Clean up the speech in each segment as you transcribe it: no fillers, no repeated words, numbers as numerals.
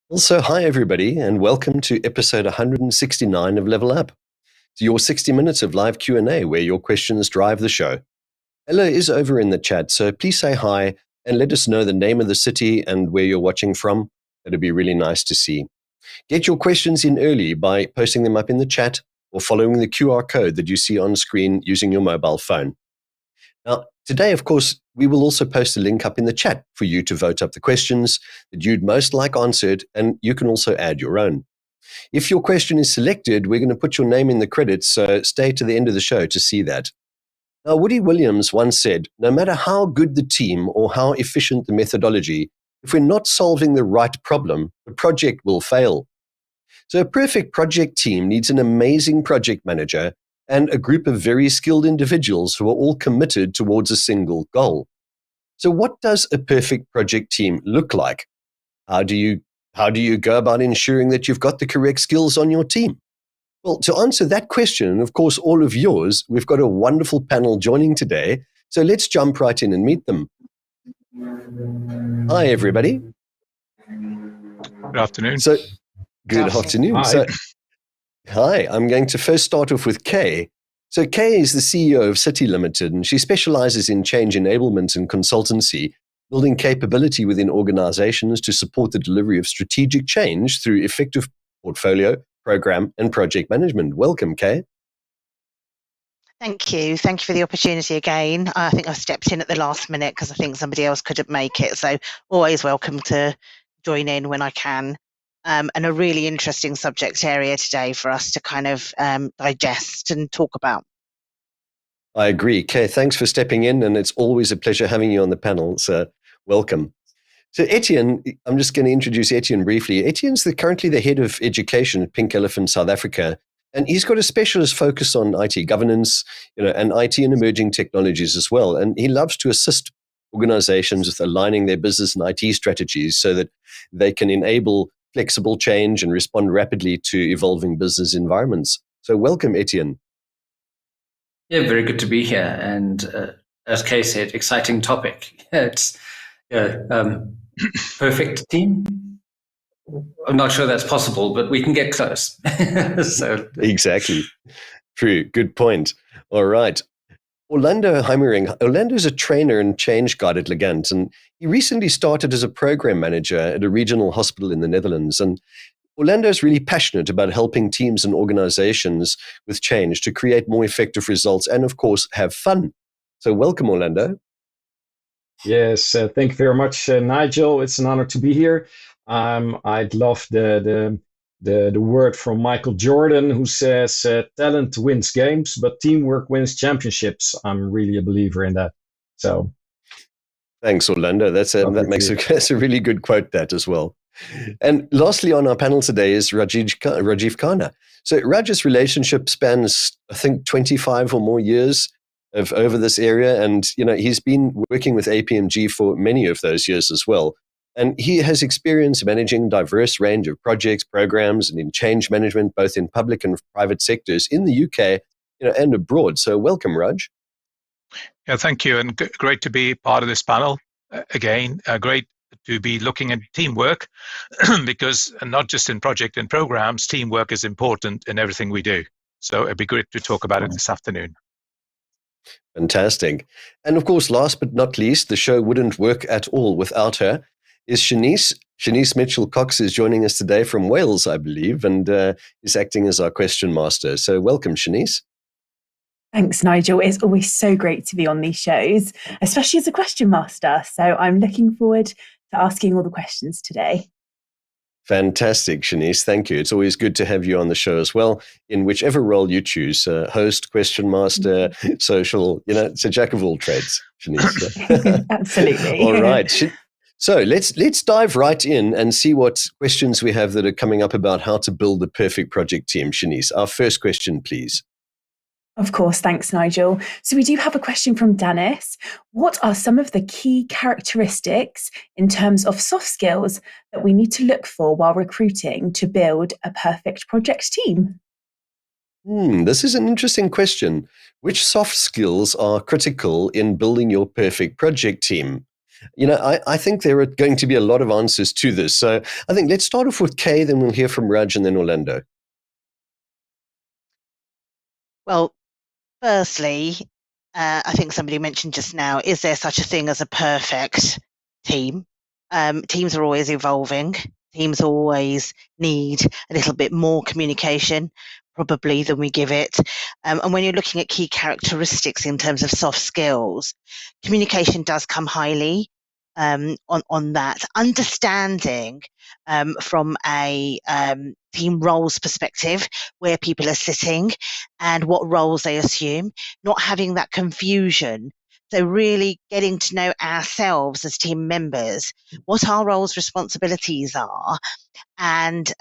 Also, hi everybody, and welcome to episode 169 of Level Up. It's your 60 minutes of live Q&A where your questions drive the show. Ella is over in the chat, so please say hi and let us know the name of the city and where you're watching from. That'd be really nice to see. Get your questions in early by posting them up in the chat or following the QR code that you see on screen using your mobile phone. Now, today, of course, we will also post a link up in the chat for you to vote up the questions that you'd most like answered, and you can also add your own. If your question is selected, we're going to put your name in the credits, so stay to the end of the show to see that. Now, Woody Williams once said, no matter how good the team or how efficient the methodology, if we're not solving the right problem, the project will fail. So a perfect project team needs an amazing project manager and a group of very skilled individuals who are all committed towards a single goal. So what does a perfect project team look like? How do you go about ensuring that you've got the correct skills on your team? Well, to answer that question, and of course all of yours, we've got a wonderful panel joining today. So let's jump right in and meet them. Hi, everybody. Good afternoon. Good afternoon. Hi. Hi, I'm going to first start off with Kay. So Kay is the CEO of CITI Limited, and she specializes in change enablement and consultancy, building capability within organizations to support the delivery of strategic change through effective portfolio, program, and project management. Welcome, Kay. Thank you. Thank you for the opportunity again. I think I stepped in at the last minute because I think somebody else couldn't make it. So always welcome to join in when I can. And a really interesting subject area today for us to kind of digest and talk about. I agree. Kay, thanks for stepping in, and it's always a pleasure having you on the panel, so welcome. So Etienne, I'm just going to introduce Etienne briefly. Etienne's currently the head of education at Pink Elephant South Africa, and he's got a specialist focus on IT governance, and IT and emerging technologies as well. And he loves to assist organizations with aligning their business and IT strategies so that they can enable flexible change and respond rapidly to evolving business environments. So welcome, Etienne. Yeah, very good to be here. And as Kay said, exciting topic. It's perfect team. I'm not sure that's possible, but we can get close. Exactly. True. Good point. All right. Orlando Heijmerink. Orlando is a trainer and change guide at Lagant, and he recently started as a program manager at a regional hospital in the Netherlands. And Orlando is really passionate about helping teams and organizations with change to create more effective results and, of course, have fun. So welcome, Orlando. Yes, thank you very much, Nigel. It's an honor to be here. I'd love the word from Michael Jordan, who says talent wins games, but teamwork wins championships. I'm really a believer in that. So, thanks, Orlando. That's a really good quote, that as well. And lastly on our panel today is Rajiv Khanna. So Raj's relationship spans, I think, 25 or more years over this area, and he's been working with APMG for many of those years as well. And he has experience managing a diverse range of projects, programs, and in change management, both in public and private sectors in the UK, and abroad. So welcome, Raj. Yeah, thank you. And great to be part of this panel. Again, great to be looking at teamwork because not just in project and programs, teamwork is important in everything we do. So it'd be great to talk about it this afternoon. Fantastic. And of course, last but not least, the show wouldn't work at all without her, is Shanice. Shanice Mitchell-Cox is joining us today from Wales, I believe, and is acting as our question master. So welcome, Shanice. Thanks, Nigel. It's always so great to be on these shows, especially as a question master. So I'm looking forward to asking all the questions today. Fantastic, Shanice. Thank you. It's always good to have you on the show as well, in whichever role you choose, host, question master, social, it's a jack of all trades, Shanice. Absolutely. All right. So let's dive right in and see what questions we have that are coming up about how to build the perfect project team. Shanice, our first question, please. Of course, thanks, Nigel. So we do have a question from Dennis. What are some of the key characteristics in terms of soft skills that we need to look for while recruiting to build a perfect project team? This is an interesting question. Which soft skills are critical in building your perfect project team? I think there are going to be a lot of answers to this. So I think let's start off with Kay, then we'll hear from Raj and then Orlando. Well, firstly, I think somebody mentioned just now, is there such a thing as a perfect team? Teams are always evolving. Teams always need a little bit more communication, probably, than we give it. And when you're looking at key characteristics in terms of soft skills, communication does come highly on that. Understanding from a team roles perspective, where people are sitting and what roles they assume, not having that confusion. So really getting to know ourselves as team members, what our roles, responsibilities are, and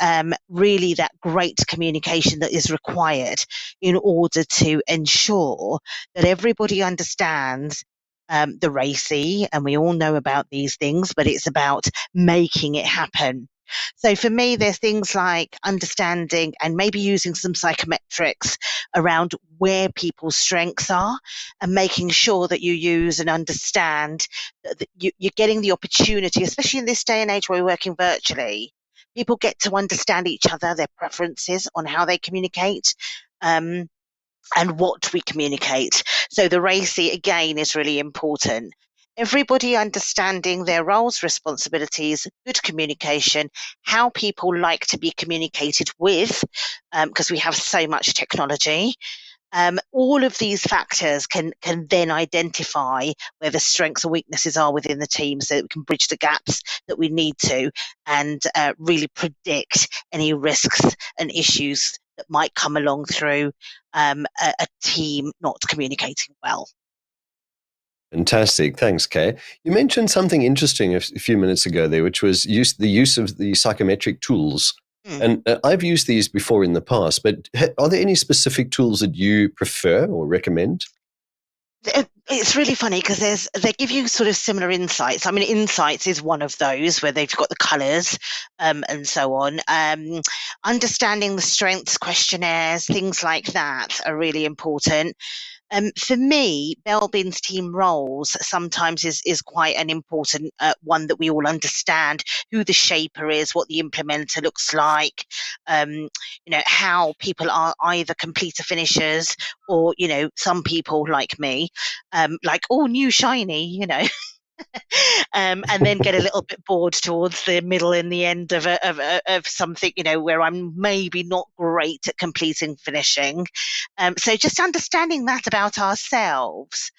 really that great communication that is required in order to ensure that everybody understands the RACI, and we all know about these things, but it's about making it happen. So for me, there's things like understanding and maybe using some psychometrics around where people's strengths are, and making sure that you use and understand that you're getting the opportunity, especially in this day and age where we're working virtually. People get to understand each other, their preferences on how they communicate. And what we communicate. So the RACI, again, is really important. Everybody understanding their roles, responsibilities, good communication, how people like to be communicated with, because we have so much technology. All of these factors can then identify where the strengths or weaknesses are within the team, so that we can bridge the gaps that we need to, and really predict any risks and issues that might come along through a team not communicating well. Fantastic. Thanks, Kay. You mentioned something interesting a few minutes ago there, which was the use of the psychometric tools. And I've used these before in the past, but are there any specific tools that you prefer or recommend? It's really funny because they give you sort of similar insights. I mean, insights is one of those where they've got the colours and so on. Understanding the strengths questionnaires, things like that are really important. For me, Belbin's team roles sometimes is quite an important one, that we all understand who the shaper is, what the implementer looks like, how people are either completer finishers or, some people like me, like, oh, new shiny, and then get a little bit bored towards the middle and the end of something, where I'm maybe not great at completing finishing. So just understanding that about ourselves,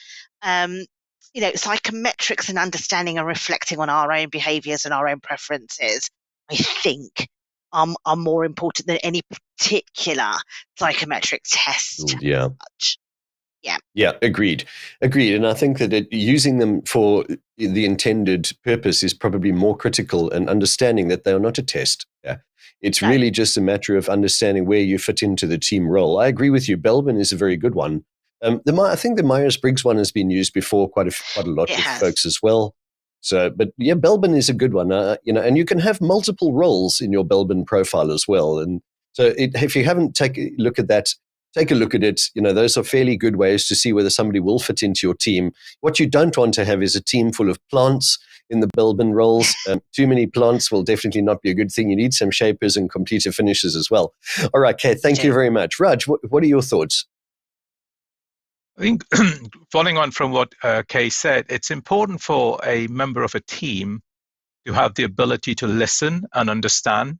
psychometrics and understanding and reflecting on our own behaviours and our own preferences, I think, are more important than any particular psychometric test. Yeah. Yeah, agreed. And I think that using them for the intended purpose is probably more critical, and understanding that they are not a test. Yeah. It's really just a matter of understanding where you fit into the team role. I agree with you. Belbin is a very good one. I think the Myers-Briggs one has been used before quite a lot with folks as well. So, but yeah, Belbin is a good one. And you can have multiple roles in your Belbin profile as well. And so if you haven't taken a look at that, take a look at it. Those are fairly good ways to see whether somebody will fit into your team. What you don't want to have is a team full of plants in the Belbin roles. Too many plants will definitely not be a good thing. You need some shapers and completer finishers as well. All right, Kay, thank you very much. Raj, what are your thoughts? I think following on from what Kay said, it's important for a member of a team to have the ability to listen and understand,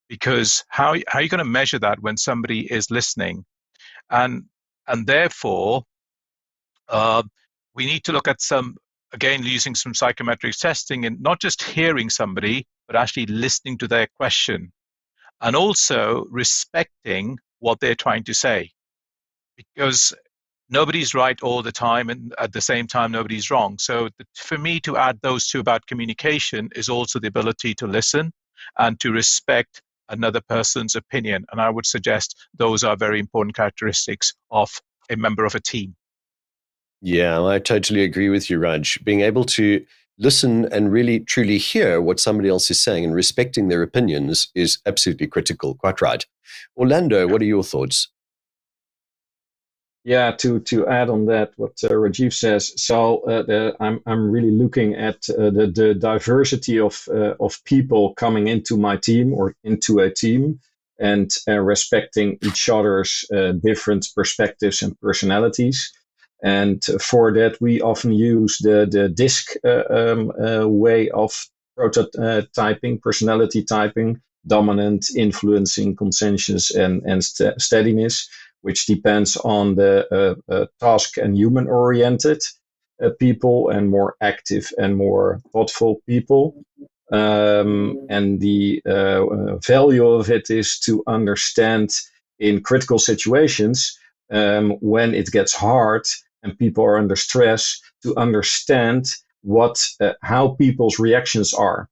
because how are you going to measure that when somebody is listening? And therefore, we need to look at using some psychometric testing, and not just hearing somebody, but actually listening to their question, and also respecting what they're trying to say, because nobody's right all the time, and at the same time, nobody's wrong. So for me, to add those two about communication is also the ability to listen and to respect another person's opinion. And I would suggest those are very important characteristics of a member of a team. Yeah, I totally agree with you, Raj. Being able to listen and really truly hear what somebody else is saying and respecting their opinions is absolutely critical. Quite right. Orlando, what are your thoughts? Yeah, to add on that, what Rajiv says. So I'm really looking at the diversity of people coming into my team or into a team, and respecting each other's different perspectives and personalities. And for that, we often use the DISC way of prototyping, personality typing: dominant, influencing, conscientious, and steadiness, which depends on the task and human-oriented people, and more active and more thoughtful people. And the value of it is to understand in critical situations, when it gets hard and people are under stress, to understand how people's reactions are.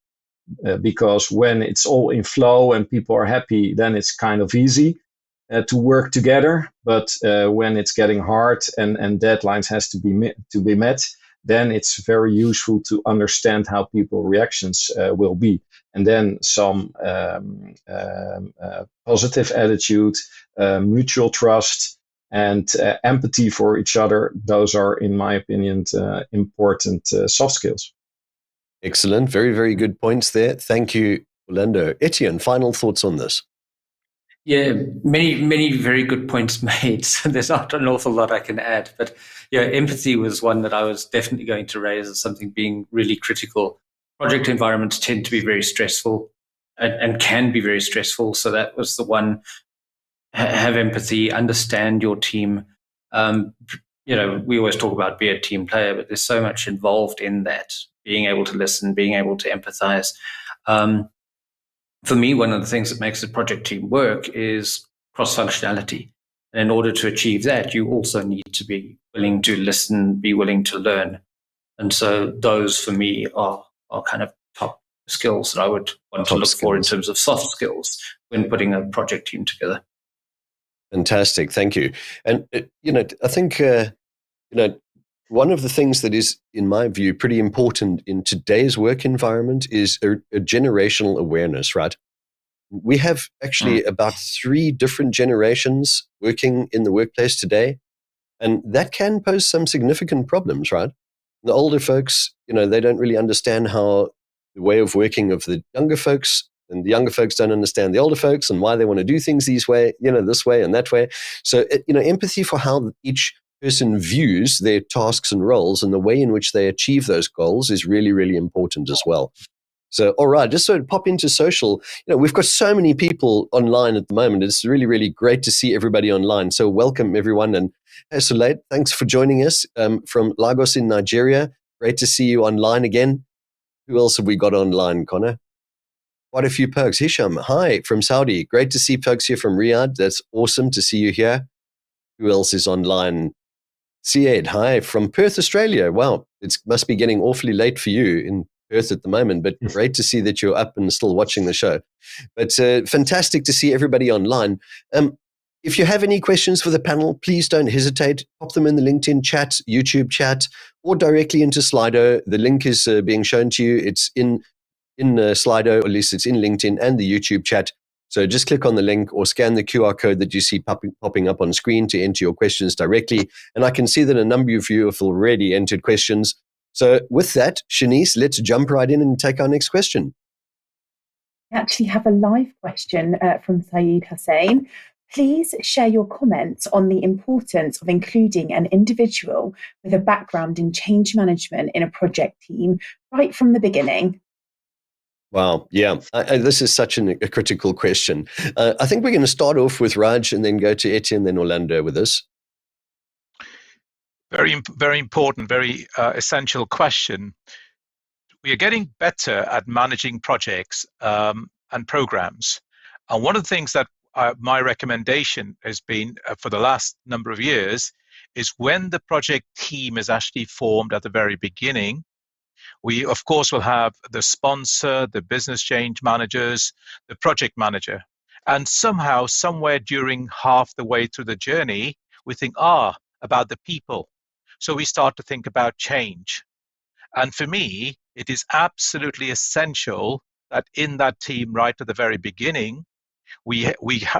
Because when it's all in flow and people are happy, then it's kind of easy to work together. But when it's getting hard and deadlines has to be met, then it's very useful to understand how people's reactions will be. And then some positive attitude, mutual trust, and empathy for each other. Those are, in my opinion, important soft skills. Excellent. Very, very good points there. Thank you, Orlando. Etienne, final thoughts on this? Yeah, many very good points made. So there's not an awful lot I can add. But yeah, empathy was one that I was definitely going to raise as something being really critical. Project environments tend to be very stressful and can be very stressful. So that was the one. Have empathy, understand your team. We always talk about be a team player, but there's so much involved in that. Being able to listen, being able to empathize. For me, one of the things that makes the project team work is cross-functionality. And in order to achieve that, you also need to be willing to listen, be willing to learn. And so those, for me, are kind of top skills that I would want to look for in terms of soft skills when putting a project team together. Fantastic. Thank you. And, I think, one of the things that is, in my view, pretty important in today's work environment is a generational awareness, right? We have actually about 3 different generations working in the workplace today, and that can pose some significant problems, right? The older folks, they don't really understand how the way of working of the younger folks, and the younger folks don't understand the older folks and why they want to do things this way and that way. So, empathy for how each person views their tasks and roles and the way in which they achieve those goals is really, really important as well. So, all right, just so to pop into social, we've got so many people online at the moment. It's really, really great to see everybody online. So welcome, everyone. And Soleil, thanks for joining us from Lagos in Nigeria. Great to see you online again. Who else have we got online, Khanna? Quite a few perks. Hisham, hi, from Saudi. Great to see perks here from Riyadh. That's awesome to see you here. Who else is online? Syed, hi, from Perth, Australia. Wow, it must be getting awfully late for you in Perth at the moment, but great to see that you're up and still watching the show. But fantastic to see everybody online. If you have any questions for the panel, please don't hesitate. Pop them in the LinkedIn chat, YouTube chat, or directly into Slido. The link is being shown to you. It's in Slido, or at least it's in LinkedIn and the YouTube chat. So just click on the link or scan the QR code that you see popping up on screen to enter your questions directly. And I can see that a number of you have already entered questions. So with that, Shanice, let's jump right in and take our next question. We actually have a live question from Saeed Hussain. Please share your comments on the importance of including an individual with a background in change management in a project team right from the beginning. Wow. Yeah. This is such a critical question. I think we're going to start off with Raj and then go to Etienne, then Orlando with us. Very, very important, very essential question. We are getting better at managing projects and programs. And one of the things that my recommendation has been for the last number of years is when the project team is actually formed at the very beginning, we, of course, will have the sponsor, the business change managers, the project manager. And somehow, somewhere during half the way through the journey, we think, about the people. So we start to think about change. And for me, it is absolutely essential that in that team right at the very beginning, we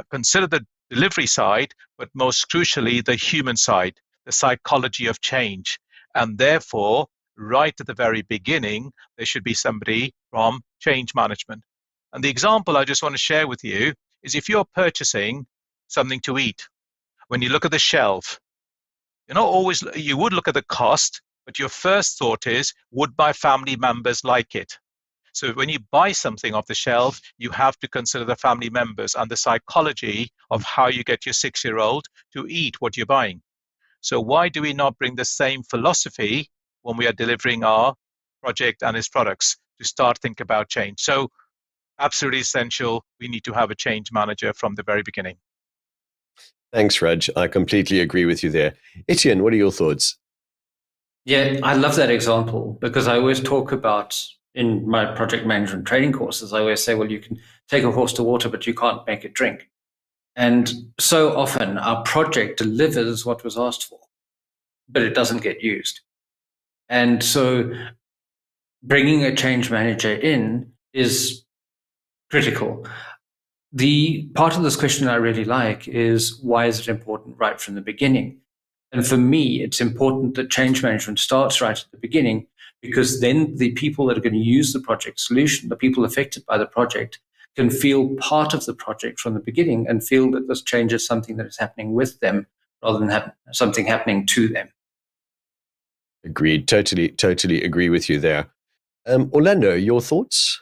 consider the delivery side, but most crucially, the human side, the psychology of change. And therefore, right at the very beginning, there should be somebody from change management. And the example I just want to share with you is if you're purchasing something to eat, when you look at the shelf, you're not always, you would look at the cost, but your first thought is, would my family members like it? So when you buy something off the shelf, you have to consider the family members and the psychology of how you get your 6-year-old to eat what you're buying. So why do we not bring the same philosophy when we are delivering our project and its products to start thinking about change? So absolutely essential. We need to have a change manager from the very beginning. Thanks, Raj. I completely agree with you there. Etienne, what are your thoughts? Yeah, I love that example because I always talk about in my project management training courses, I always say, well, you can take a horse to water, but you can't make it drink. And so often our project delivers what was asked for, but it doesn't get used. And so bringing a change manager in is critical. The part of this question I really like is, why is it important right from the beginning? And for me, it's important that change management starts right at the beginning, because then the people that are going to use the project solution, the people affected by the project, can feel part of the project from the beginning and feel that this change is something that is happening with them rather than something happening to them. Agreed. Totally agree with you there. Orlando, your thoughts?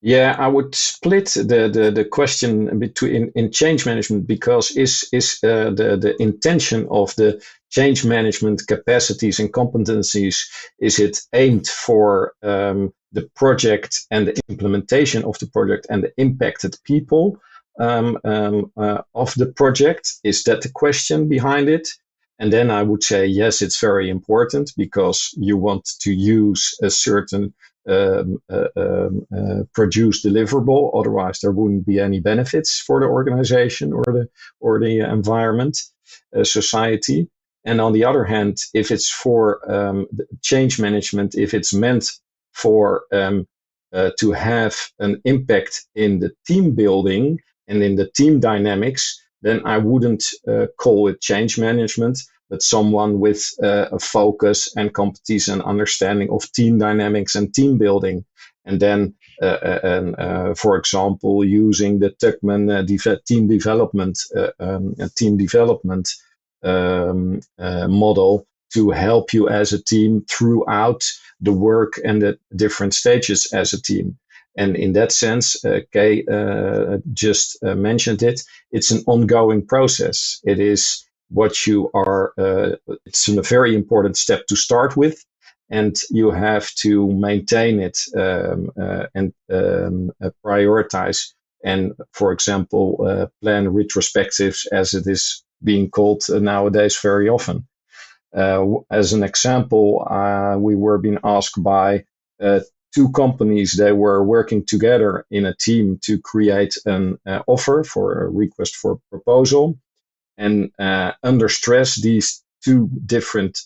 Yeah, I would split the question between in change management, because is the intention of the change management capacities and competencies, is it aimed for the project and the implementation of the project and the impacted people of the project? Is that the question behind it? And then I would say, yes, it's very important, because you want to use a certain produce deliverable. Otherwise, there wouldn't be any benefits for the organization or the environment, society. And on the other hand, if it's for change management, if it's meant for to have an impact in the team building and in the team dynamics, then I wouldn't call it change management, but someone with a focus and competence and understanding of team dynamics and team building. And then, for example, using the Tuckman team development model to help you as a team throughout the work and the different stages as a team. And in that sense, Kay just mentioned it, it's an ongoing process. It is what you are, it's a very important step to start with, and you have to maintain it and prioritize. And for example, plan retrospectives, as it is being called nowadays very often. As an example, we were being asked by two companies. They were working together in a team to create an offer for a request for proposal. And under stress, these two different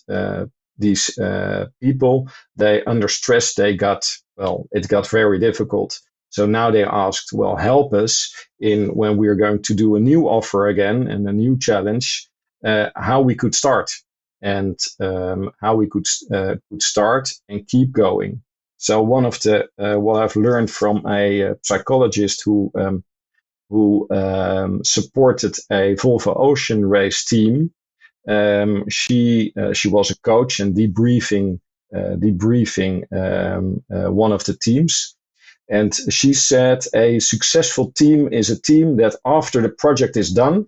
people, under stress, it got very difficult. So now they asked, well, help us in when we are going to do a new offer again and a new challenge, how we could start and how we could start and keep going. So one of the what I've learned from a psychologist who supported a Volvo Ocean Race team. She was a coach and debriefing one of the teams. And she said a successful team is a team that after the project is done,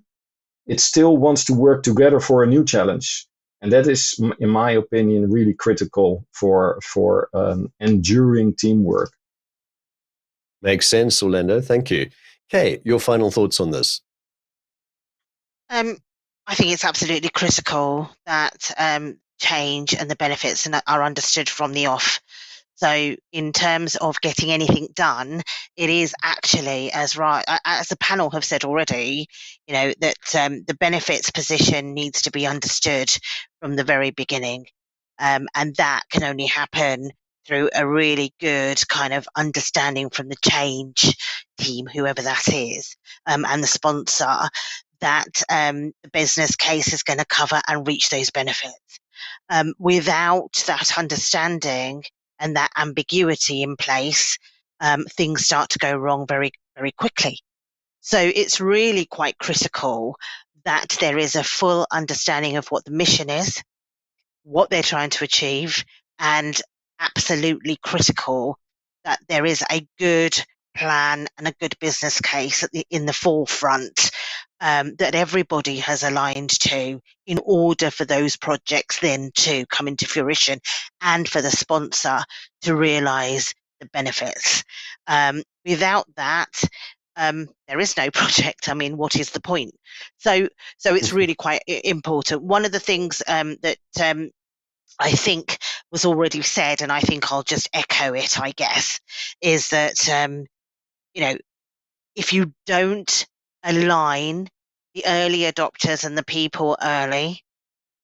it still wants to work together for a new challenge. And that is, in my opinion, really critical for enduring teamwork. Makes sense, Orlando. Thank you. Kay, your final thoughts on this? I think it's absolutely critical that change and the benefits are understood from the off. So in terms of getting anything done, it is actually, as the panel have said already, that the benefits position needs to be understood from the very beginning. And that can only happen through a really good kind of understanding from the change team, whoever that is, and the sponsor, that the business case is going to cover and reach those benefits. Without that understanding and that ambiguity in place, things start to go wrong very, very quickly. So it's really quite critical that there is a full understanding of what the mission is, what they're trying to achieve, and absolutely critical that there is a good plan and a good business case in the forefront, that everybody has aligned to in order for those projects then to come into fruition and for the sponsor to realise the benefits. Without that, there is no project. I mean, what is the point? So it's really quite important. One of the things that I think was already said, and I think I'll just echo it, I guess, is that, if you don't align the early adopters and the people early,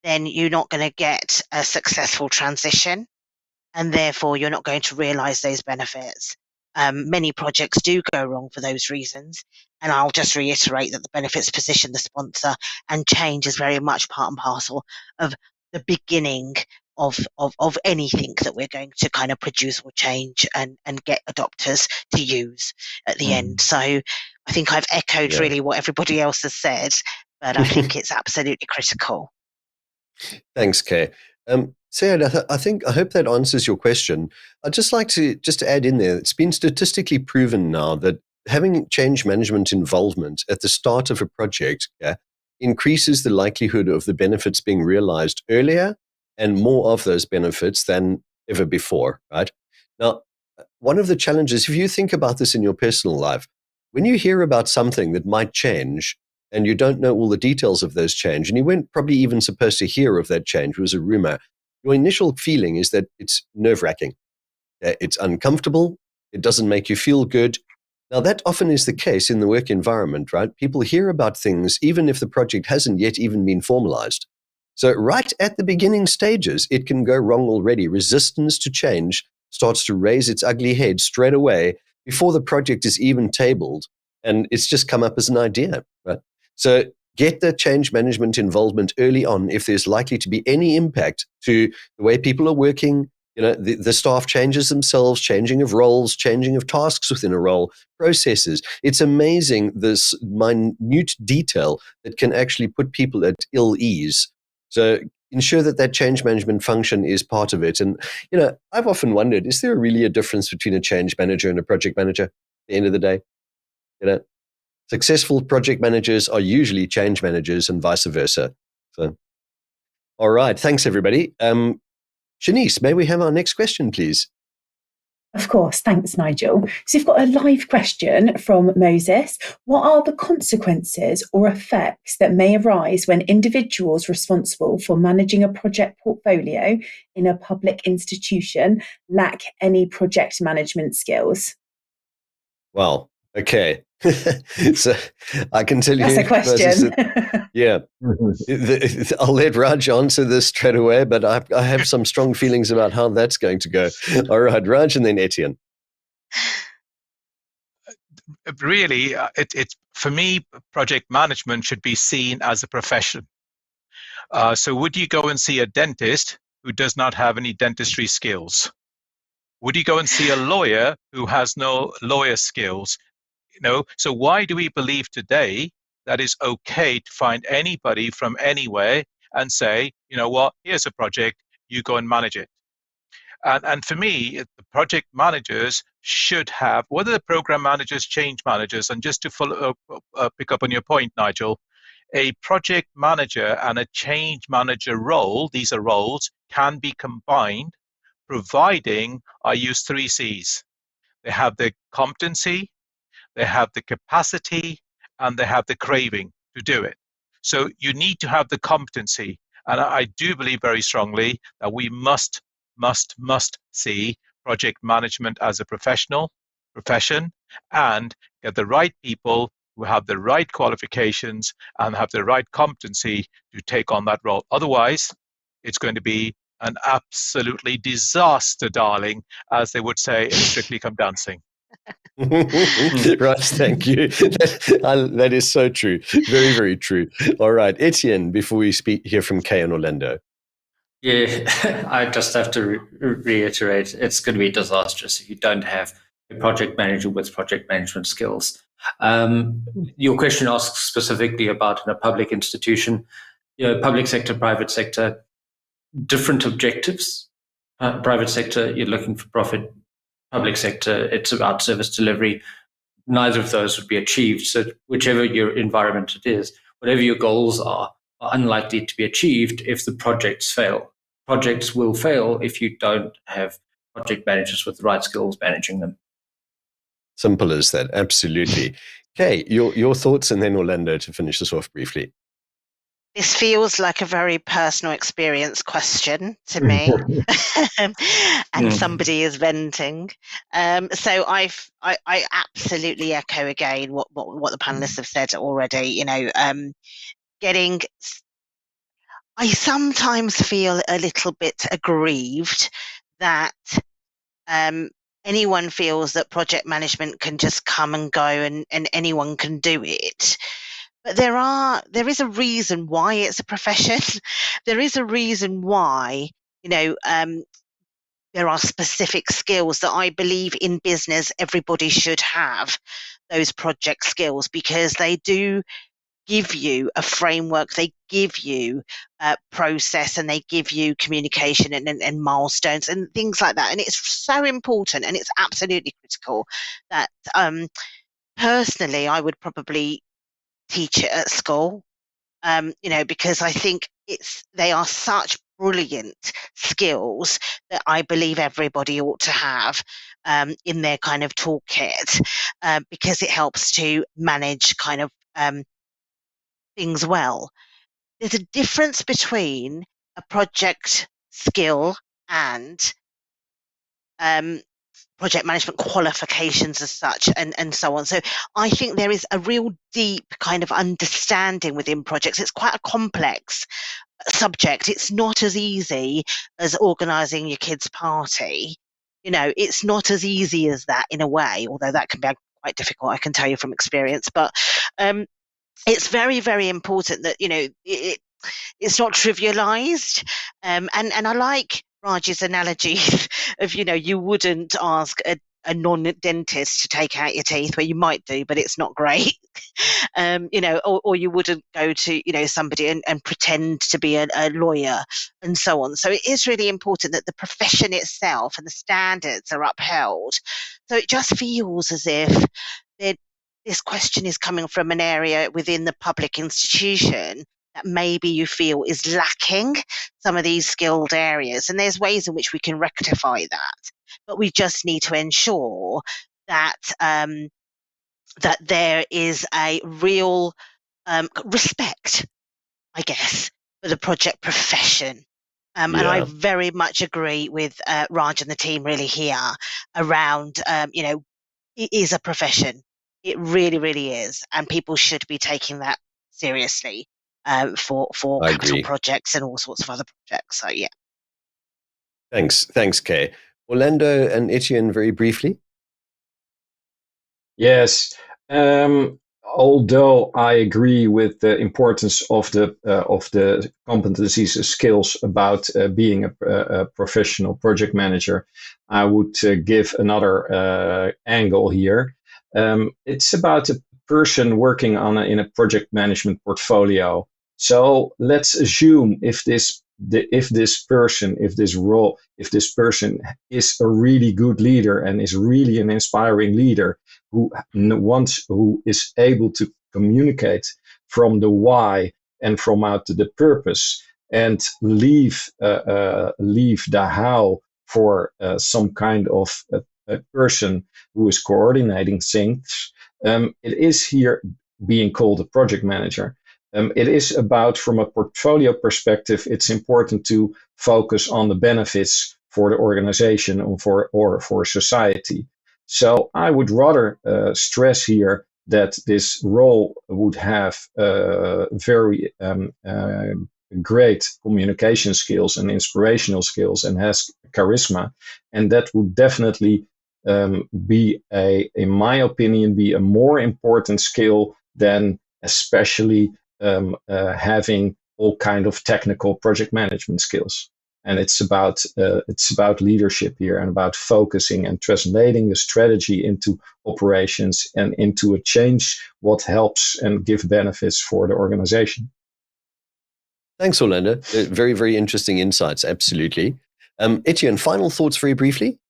then you're not going to get a successful transition, and therefore you're not going to realise those benefits. Many projects do go wrong for those reasons, and I'll just reiterate that the benefits position the sponsor, and change is very much part and parcel of the beginning of anything that we're going to kind of produce or change and get adopters to use at the end. So I think I've echoed really what everybody else has said, but I think it's absolutely critical. Thanks, Kay. Sayed, I hope that answers your question. I'd just like to add in there, it's been statistically proven now that having change management involvement at the start of a project increases the likelihood of the benefits being realized earlier and more of those benefits than ever before, right? Now, one of the challenges, if you think about this in your personal life, when you hear about something that might change and you don't know all the details of those change, and you weren't probably even supposed to hear of that change, it was a rumor, your initial feeling is that it's nerve-wracking. It's uncomfortable. It doesn't make you feel good. Now, that often is the case in the work environment, right? People hear about things even if the project hasn't yet even been formalized. So right at the beginning stages, it can go wrong already. Resistance to change starts to raise its ugly head straight away before the project is even tabled, and it's just come up as an idea, right? So get the change management involvement early on if there's likely to be any impact to the way people are working, the staff changes themselves, changing of roles, changing of tasks within a role, processes. It's amazing this minute detail that can actually put people at ill ease. So ensure that change management function is part of it. And, I've often wondered, is there really a difference between a change manager and a project manager at the end of the day? Successful project managers are usually change managers and vice versa. So, all right. Thanks, everybody. Shanice, may we have our next question, please? Of course. Thanks, Nigel. So you've got a live question from Moses. What are the consequences or effects that may arise when individuals responsible for managing a project portfolio in a public institution lack any project management skills? Well, okay. So I can tell That's you. a question. Yeah. I'll let Raj answer this straight away, but I have some strong feelings about how that's going to go. All right, Raj, and then Etienne. Really, it's for me, project management should be seen as a profession. So would you go and see a dentist who does not have any dentistry skills? Would you go and see a lawyer who has no lawyer skills? So why do we believe today that it's okay to find anybody from anywhere and say, you know what, here's a project, you go and manage it? And for me, the project managers should have, whether the program managers, change managers, and just to pick up on your point, Nigel, a project manager and a change manager role, these are roles, can be combined, providing I use 3 C's. They have the competency, they have the capacity, and they have the craving to do it. So you need to have the competency. And I do believe very strongly that we must see project management as a profession and get the right people who have the right qualifications and have the right competency to take on that role. Otherwise, it's going to be an absolutely disaster, darling, as they would say in Strictly Come Dancing. Right, thank you. That is so true. Very, very true. All right, Etienne, before we hear from Kay and Orlando. Yeah, I just have to reiterate, it's going to be disastrous if you don't have a project manager with project management skills. Your question asks specifically about in a public institution, public sector, private sector, different objectives. Private sector, you're looking for profit. Public sector, it's about service delivery. Neither of those would be achieved. So whichever your environment it is, whatever your goals are unlikely to be achieved if the projects fail. Projects will fail if you don't have project managers with the right skills managing them. Simple as that, absolutely. Kay, your thoughts, and then Orlando to finish this off briefly. This feels like a very personal experience question to me, and somebody is venting. So I absolutely echo again what the panelists have said already. I sometimes feel a little bit aggrieved that anyone feels that project management can just come and go and anyone can do it. But there is a reason why it's a profession. There is a reason why, there are specific skills that I believe in business everybody should have, those project skills, because they do give you a framework, they give you a process, and they give you communication and milestones and things like that. And it's so important, and it's absolutely critical that personally I would probably teach it at school, because I think they are such brilliant skills that I believe everybody ought to have in their kind of toolkit, because it helps to manage kind of things well. There's a difference between a project skill and project management qualifications as such, and so on. So I think there is a real deep kind of understanding within projects. It's quite a complex subject. It's not as easy as organising your kids' party. It's not as easy as that in a way, although that can be quite difficult, I can tell you from experience. But it's very, very important that, it's not trivialized. And I like Raj's analogy of, you wouldn't ask a non-dentist to take out your teeth, where you might do, but it's not great. Or you wouldn't go to, somebody and pretend to be a lawyer and so on. So it is really important that the profession itself and the standards are upheld. So it just feels as if this question is coming from an area within the public institution that maybe you feel is lacking some of these skilled areas. And there's ways in which we can rectify that. But we just need to ensure that that there is a real respect, I guess, for the project profession. And I very much agree with Raj and the team really here around, it is a profession. It really, really is. And people should be taking that seriously for capital projects and all sorts of other projects. So, yeah. Thanks, Kay. Orlando and Etienne, very briefly. Yes. Although I agree with the importance of the competencies and skills about being a professional project manager, I would give another angle here. It's about a person working in a project management portfolio. So let's assume if this person is a really good leader and is really an inspiring leader who is able to communicate from the why and from out to the purpose, and leave the how for some kind of a person who is coordinating things. It is here being called a project manager. It is about, from a portfolio perspective, it's important to focus on the benefits for the organization or for society. So I would rather stress here that this role would have very great communication skills and inspirational skills and has charisma, and that would definitely in my opinion, be a more important skill than especially having all kind of technical project management skills. And it's about leadership here, and about focusing and translating the strategy into operations and into a change what helps and give benefits for the organization. Thanks, Orlando. Very, very interesting insights. Absolutely. Etienne, final thoughts very briefly?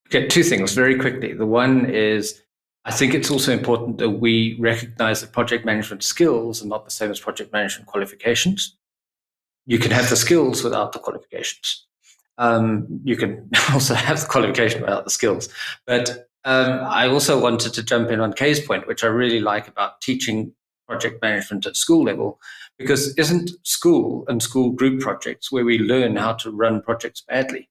Okay, two things very quickly. The one is, I think it's also important that we recognize that project management skills are not the same as project management qualifications. You can have the skills without the qualifications. You can also have the qualification without the skills. But I also wanted to jump in on Kay's point, which I really like about teaching project management at school level, because isn't school and school group projects where we learn how to run projects badly?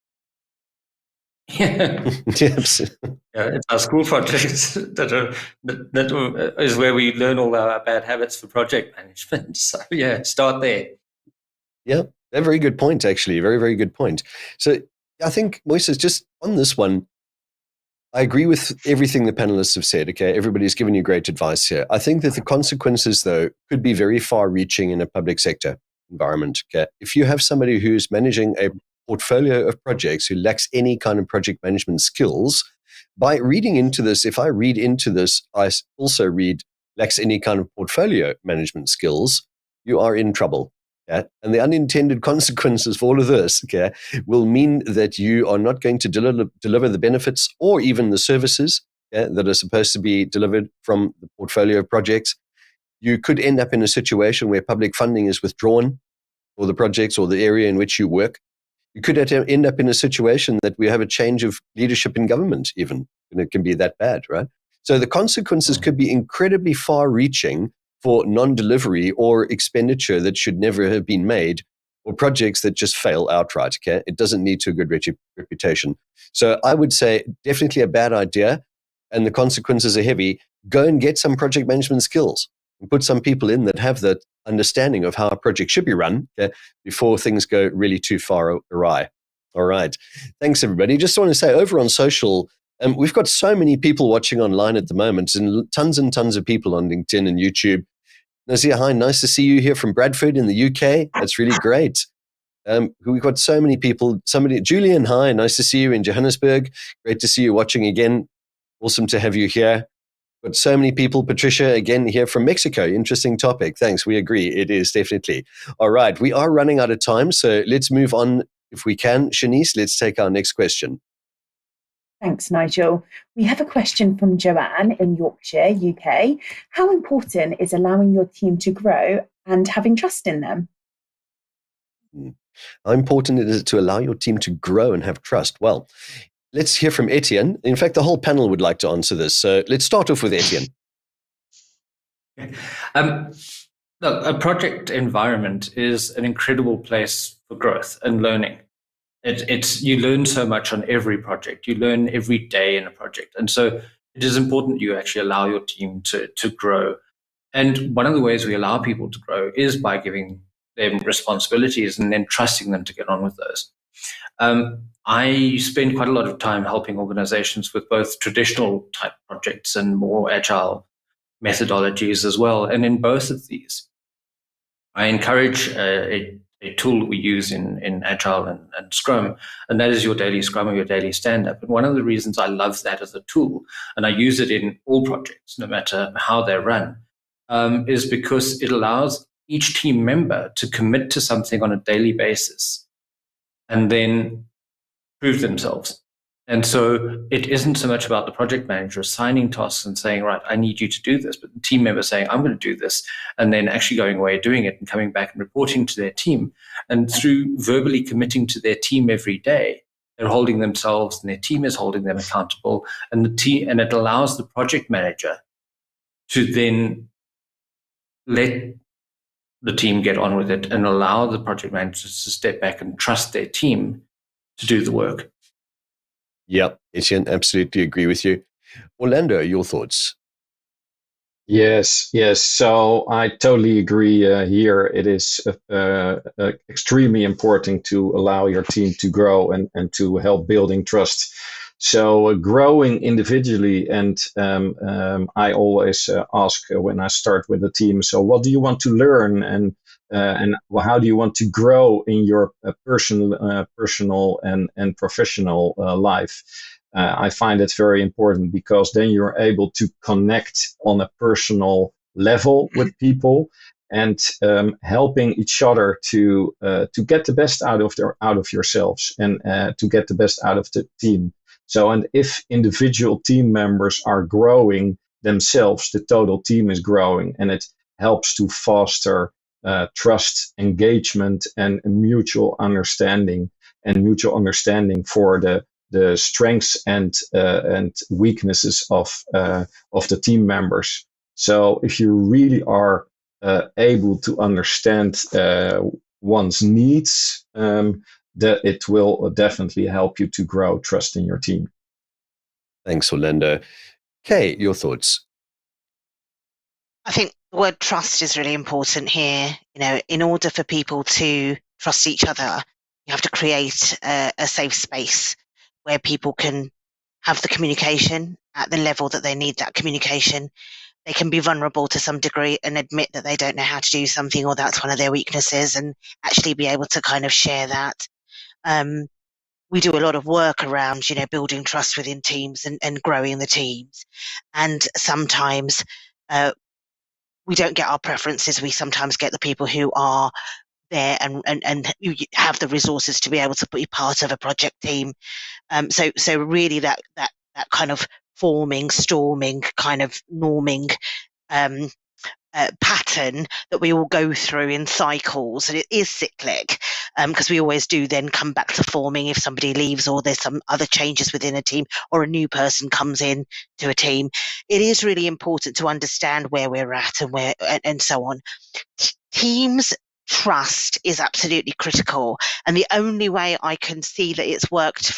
Yeah. Yes. Yeah, it's our school projects that is where we learn all our bad habits for project management. So yeah, start there. Yeah, a very good point, actually. Very, very good point. So I think, Moises, just on this one, I agree with everything the panelists have said. Okay, everybody's given you great advice here. I think that the consequences, though, could be very far-reaching in a public sector environment. Okay, if you have somebody who's managing a portfolio of projects who lacks any kind of project management skills, by reading into this, if I read into this, I also read lacks any kind of portfolio management skills, you are in trouble. Okay? And the unintended consequences for all of this, okay, will mean that you are not going to deliver the benefits or even the services, okay, that are supposed to be delivered from the portfolio of projects. You could end up in a situation where public funding is withdrawn for the projects or the area in which you work. You could end up in a situation that we have a change of leadership in government even, and it can be that bad, right? So the consequences could be incredibly far-reaching for non-delivery or expenditure that should never have been made, or projects that just fail outright, okay? It doesn't lead to a good reputation. So I would say definitely a bad idea, and the consequences are heavy. Go and get some project management skills and put some people in that have that understanding of how a project should be run, okay, before things go really too far awry. All right. Thanks, everybody. Just want to say, over on social, we've got so many people watching online at the moment, and tons of people on LinkedIn and YouTube. Nazia, hi, nice to see you here from Bradford in the UK. That's really great. We've got so many people. Julian, hi, nice to see you in Johannesburg. Great to see you watching again. Awesome to have you here. Got so many people. Patricia, again, here from Mexico. Interesting topic. Thanks. We agree. It is definitely. All right. We are running out of time, so let's move on if we can. Shanice, let's take our next question. Thanks, Nigel. We have a question from Joanne in Yorkshire, UK. How important is allowing your team to grow and having trust in them? How important it is to allow your team to grow and have trust? Well, let's hear from Etienne. In fact, the whole panel would like to answer this. So let's start off with Etienne. Look, a project environment is an incredible place for growth and learning. You learn so much on every project. You learn every day in a project. And so it is important you actually allow your team to grow. And one of the ways we allow people to grow is by giving them responsibilities and then trusting them to get on with those. I spend quite a lot of time helping organizations with both traditional type projects and more agile methodologies as well. And in both of these, I encourage a tool that we use in Agile and Scrum, and that is your daily Scrum or your daily stand-up. And one of the reasons I love that as a tool, and I use it in all projects, no matter how they're run, is because it allows each team member to commit to something on a daily basis and then prove themselves. And so it isn't so much about the project manager assigning tasks and saying, right, I need you to do this, but the team member saying, I'm going to do this, and then actually going away, doing it, and coming back and reporting to their team. And through verbally committing to their team every day, they're holding themselves and their team is holding them accountable. And it allows the project manager to then let the team get on with it and allow the project managers to step back and trust their team to do the work. Yep, Etienne, absolutely agree with you. Orlando, your thoughts? Yes. So I totally agree here. It is extremely important to allow your team to grow and to help building trust. So growing individually, and I always ask when I start with a team, so what do you want to learn, and how do you want to grow in your personal and professional life? I find it very important, because then you're able to connect on a personal level with people, and helping each other to get the best out of yourselves, and to get the best out of the team. So, and if individual team members are growing themselves, the total team is growing, and it helps to foster trust, engagement, and mutual understanding, for the strengths and weaknesses of the team members. So, if you really are able to understand one's needs, that it will definitely help you to grow trust in your team. Thanks, Orlando. Kay, your thoughts? I think the word trust is really important here. In order for people to trust each other, you have to create a safe space where people can have the communication at the level that they need that communication. They can be vulnerable to some degree and admit that they don't know how to do something, or that's one of their weaknesses, and actually be able to kind of share that. We do a lot of work around, building trust within teams and growing the teams. And sometimes we don't get our preferences. We sometimes get the people who are there and have the resources to be able to be part of a project team. So really that kind of forming, storming, kind of norming pattern that we all go through in cycles, and it is cyclic, because we always do then come back to forming if somebody leaves, or there's some other changes within a team, or a new person comes in to a team. It is really important to understand where we're at and so on. Teams trust is absolutely critical, and the only way I can see that it's worked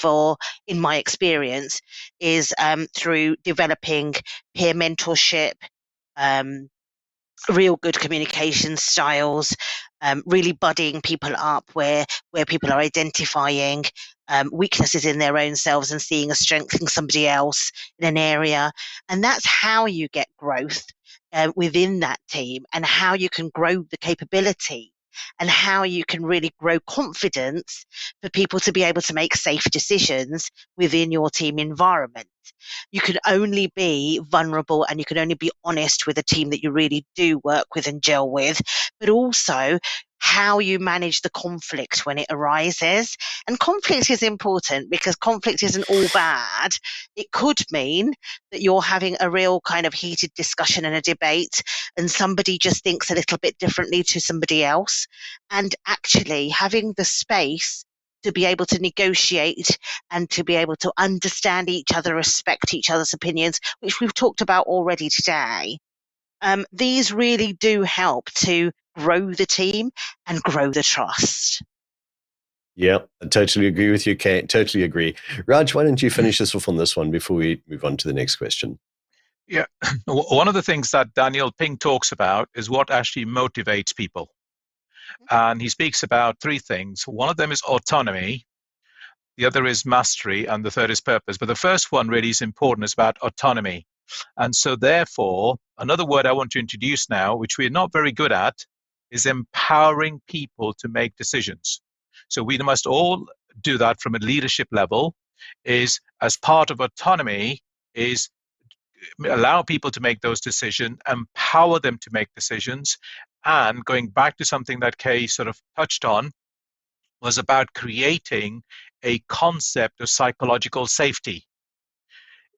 in my experience, is through developing peer mentorship, real good communication styles, really buddying people up where people are identifying weaknesses in their own selves and seeing a strength in somebody else in an area. And that's how you get growth within that team, and how you can grow the capability, and how you can really grow confidence for people to be able to make safe decisions within your team environment. You can only be vulnerable, and you can only be honest with a team that you really do work with and gel with, but also how you manage the conflict when it arises. And conflict is important, because conflict isn't all bad. It could mean that you're having a real kind of heated discussion and a debate, and somebody just thinks a little bit differently to somebody else. And actually having the space to be able to negotiate and to be able to understand each other, respect each other's opinions, which we've talked about already today. These really do help to grow the team and grow the trust. Yeah, I totally agree with you, Kate. Totally agree. Raj, why don't you finish us off on this one before we move on to the next question? Yeah, one of the things that Daniel Pink talks about is what actually motivates people. And he speaks about three things. One of them is autonomy, the other is mastery, and the third is purpose. But the first one really is important. It's about autonomy. And so therefore, another word I want to introduce now, which we're not very good at, is empowering people to make decisions. So we must all do that from a leadership level, is as part of autonomy, is allow people to make those decisions, empower them to make decisions. And going back to something that Kay sort of touched on, was about creating a concept of psychological safety.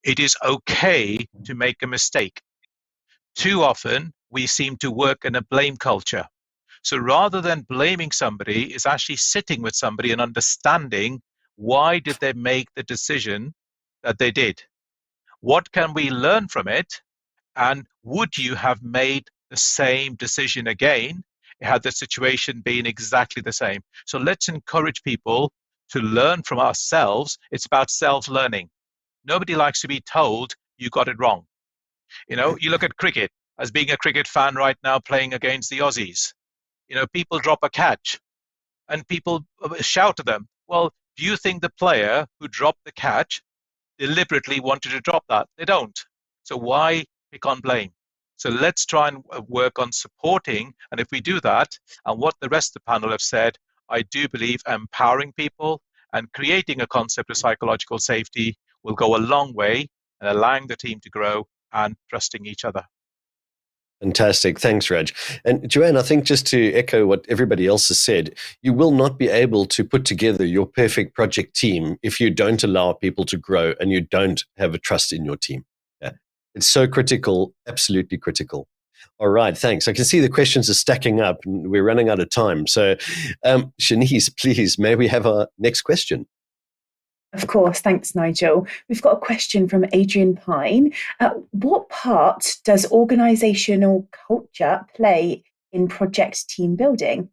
It is okay to make a mistake. Too often, we seem to work in a blame culture. So rather than blaming somebody, is actually sitting with somebody and understanding, why did they make the decision that they did? What can we learn from it? And would you have made the same decision again had the situation been exactly the same? So let's encourage people to learn from ourselves. It's about self-learning. Nobody likes to be told you got it wrong. You look at cricket, as being a cricket fan right now playing against the Aussies. People drop a catch and people shout at them. Well, do you think the player who dropped the catch deliberately wanted to drop that. They don't. So why pick on blame? So let's try and work on supporting. And if we do that, and what the rest of the panel have said, I do believe empowering people and creating a concept of psychological safety will go a long way in allowing the team to grow and trusting each other. Fantastic. Thanks, Raj. And Joanne, I think just to echo what everybody else has said, you will not be able to put together your perfect project team if you don't allow people to grow and you don't have a trust in your team. Yeah. It's so critical, absolutely critical. All right, thanks. I can see the questions are stacking up and we're running out of time. So, Shanice, please, may we have our next question? Of course, thanks, Nigel. We've got a question from Adrian Pine. What part does organisational culture play in project team building?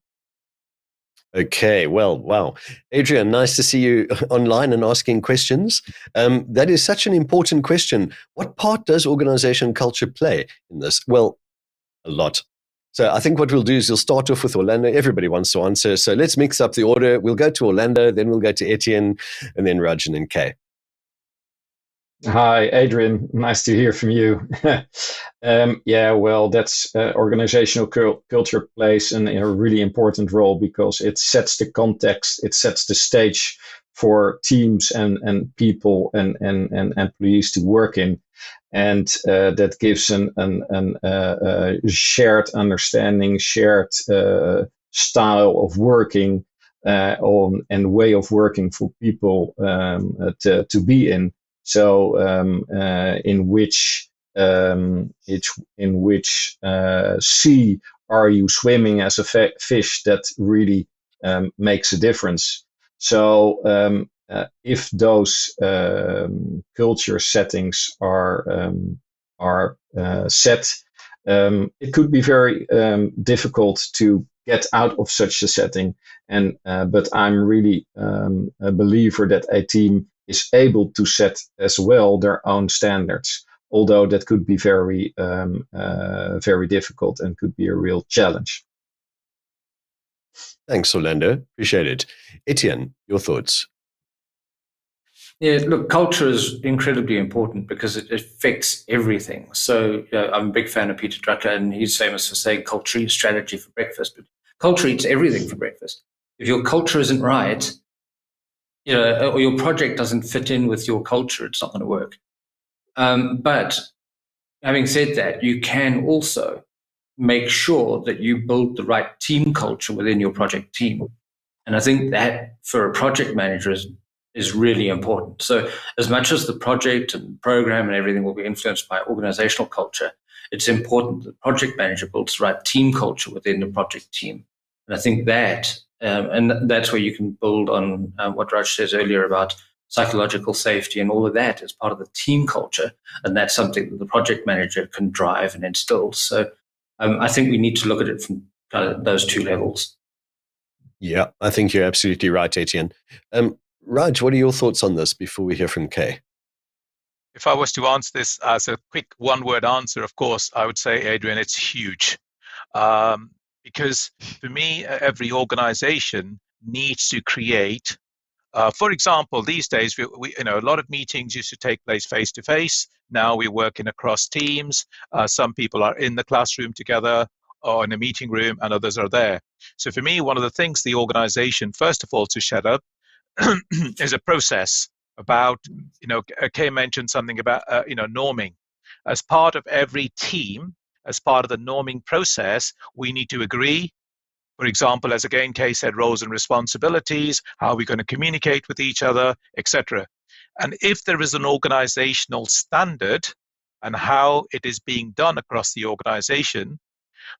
Okay, well, wow. Adrian, nice to see you online and asking questions. That is such an important question. What part does organisation culture play in this? Well, a lot. So I think what we'll do is we'll start off with Orlando. Everybody wants to answer. So let's mix up the order. We'll go to Orlando, then we'll go to Etienne, and then Raj and then Kay. Hi, Adrian. Nice to hear from you. Yeah, well, that's organizational culture plays a really important role because it sets the context, it sets the stage for teams and people and employees to work in. And that gives a shared understanding, shared style of working and way of working for people to be in. So in which sea are you swimming as a fish that really makes a difference? So if those culture settings are set, it could be very difficult to get out of such a setting. But I'm really a believer that a team is able to set as well their own standards, although that could be very difficult and could be a real challenge. Thanks, Orlando. Appreciate it. Etienne, your thoughts? Yeah, look, culture is incredibly important because it affects everything. So I'm a big fan of Peter Drucker, and he's famous for saying culture eats strategy for breakfast, but culture eats everything for breakfast. If your culture isn't right, or your project doesn't fit in with your culture, it's not going to work. But having said that, you can also make sure that you build the right team culture within your project team. And I think that for a project manager is really important. So as much as the project and program and everything will be influenced by organizational culture, it's important that the project manager builds the right team culture within the project team. And I think that, and that's where you can build on what Raj says earlier about psychological safety and all of that as part of the team culture. And that's something that the project manager can drive and instill. So I think we need to look at it from those two levels. Yeah, I think you're absolutely right, Etienne. Raj, what are your thoughts on this before we hear from Kay? If I was to answer this as a quick one-word answer, of course, I would say, Adrian, it's huge. Because for me, every organization needs to create, for example, these days, we a lot of meetings used to take place face-to-face. Now we're working across teams. Some people are in the classroom together or in a meeting room, and others are there. So for me, one of the things the organization, first of all, to set up is a process about, Kay mentioned something about, norming. As part of every team, as part of the norming process, we need to agree. For example, as again, Kay said, roles and responsibilities, how are we going to communicate with each other, etc. And if there is an organizational standard and how it is being done across the organization,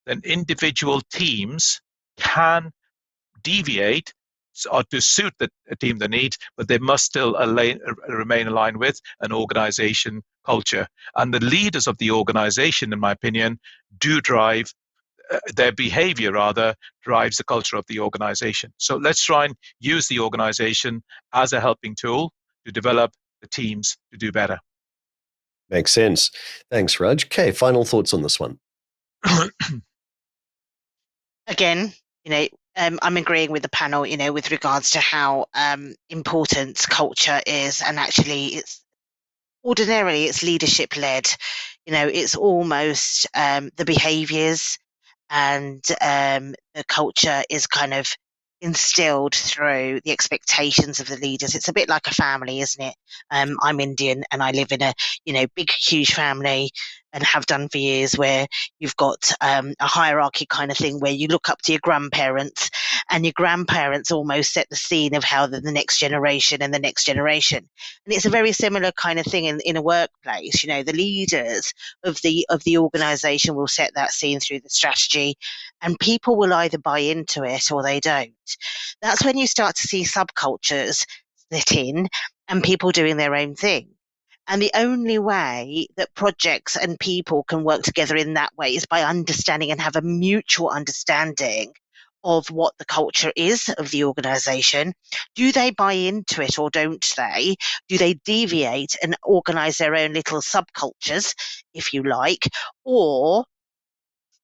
then individual teams can deviate or to suit the team the needs, but they must still remain aligned with an organization culture. And the leaders of the organization, in my opinion, do drive their behavior rather drives the culture of the organization. So let's try and use the organization as a helping tool to develop the teams to do better. Makes sense. Thanks, Raj. Kay, final thoughts on this one? Again, I'm agreeing with the panel, with regards to how important culture is, and actually it's ordinarily it's leadership led. It's almost the behaviours and the culture is kind of instilled through the expectations of the leaders. It's a bit like a family, isn't it? I'm Indian and I live in a big huge family and have done for years, where you've got a hierarchy kind of thing where you look up to your grandparents, and your grandparents almost set the scene of how the next generation and the next generation. And it's a very similar kind of thing in a workplace. The leaders of the organization will set that scene through the strategy, and people will either buy into it or they don't. That's when you start to see subcultures split in and people doing their own thing. And the only way that projects and people can work together in that way is by understanding and have a mutual understanding of what the culture is of the organization. Do they buy into it or don't they? Do they deviate and organize their own little subcultures, if you like? Or